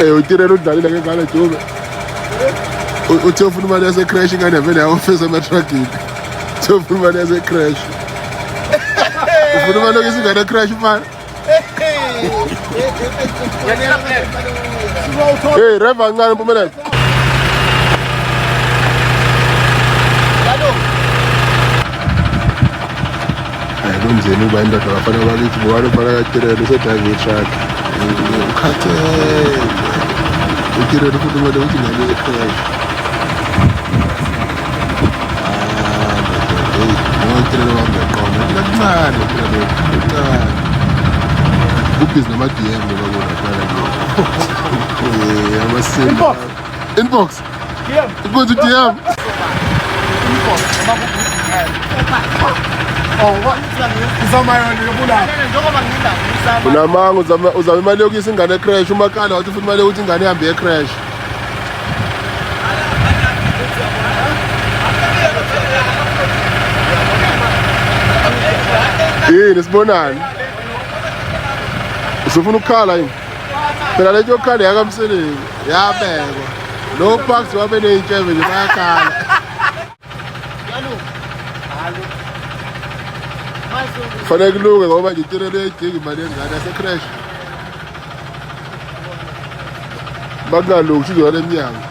utirela udlalile ke ngale Dube uthe ufuna imali yase-crash ingane vele yawofesa ematragini uthe ufuna imali yase-crash ufuna imali yokuthi ingane crash manje hey reva kancane Mpumelelo Mzeni uba indoda bafana bakithi bobani ufana katirelo usedrayive truck ukhathele utirelo futhi kumele ukuthi ngane ye-crash utirelo bangeqona kancane utirelo ubhizi nama-DM lokona amasimba inbox inbox DM unamanga uzama imali yokuyisa ingane e-crash umakala wathi futhi imali yokuthi ingane ihambe ye-crash yini sibonani usufuna ukukhala yini phela lento yokukhala yakamseleni yabekwa lo parks wabe ney'ntshebe nje bayakhala fanele kulunge ngoba nje itirelo yayidinga imali yengane yase-crash bakungalungi sizokala emnyango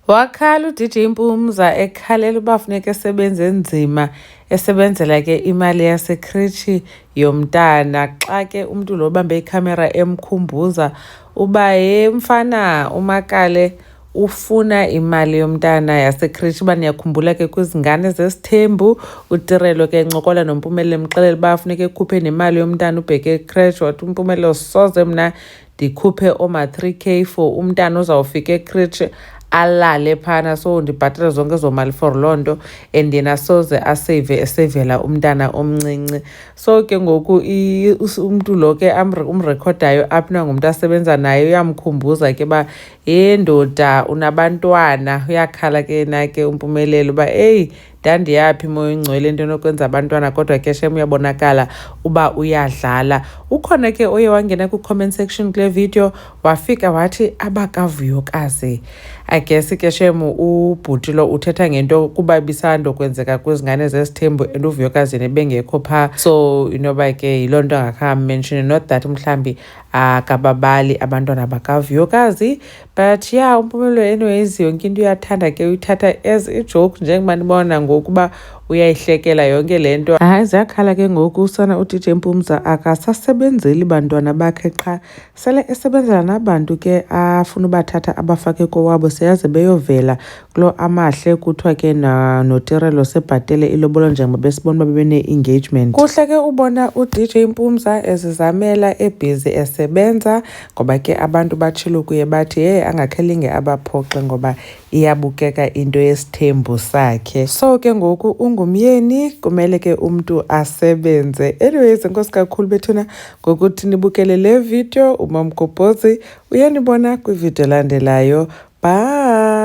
Wakhala uDJ Mpumza ekhalela uba funeka esebenze nzima esebenzela ke imali yasekrichi yomntana xa ke umntu lo bambe ikhamera emkhumbuza uba mfana umakale ufuna imali yomntana yasekrichi uba niyakhumbula ke kwizingane zesithembu utirelo ke ncokola noMpumelelo emxelela uba funeka ekhuphe nemali yomntana ubheke ekreshi wathi uMpumelelo soze mna ndikhuphe oma 3k for umntana ozawufika ekrichi alale phana so ndibhatala zonke ezo mali for loo nto and yena soze esevela umntana omncinci so ke ngoku umntu lo ke umrekhodayo apha ngumntu asebenza naye uyamkhumbuza ke uba ndoda unabantwana uyakhala ke nake uMpumelelo uba ndandiyaphi moya ingcwele into enokwenza abantwana kodwa ke shem uyabonakala uba uyadlala ukhona ke oye wangena ku-comment section kule video wafika wathi abakavuyokazi I guess ke shem ubhuti lo uthetha ngento kuba bisando kwenzeka kwizingane zesithembu and uvuyokazi nebengekho pha so inoba ke yiloo nto angakamention not that mhlambi akababali abantwana bakavuyokazi but yeah uMpumelelo anyways yonke into uyathanda ke uyithatha as i-joke njengoba ndibona ngokuba uyayihlekela yonke le nto hayi ziyakhala ke ngoku usana uDJ Mpumza akasasebenzeli bantwana bakhe qha sele esebenzela nabantu ke afuna ubathatha abafake kowabo seyaze beyovela kulo amahle kuthiwa ke notirelo sebhatele ilobolo njengoba besibona uba bene-engagement kuhle ke ubona uDJ Mpumza ezizamela ebhizi esebenza ngoba ke abantu batshilo kuye bathi angakhelinge abaphoxe ngoba iyabukeka into yesithembu sakhe so ke ngoku ungumyeni kumele ke umntu asebenze anyways enkosi kakhulu bethuna ngokuthi nibukele le video uMamgobhozi uyanibona kwivideo elandelayo bye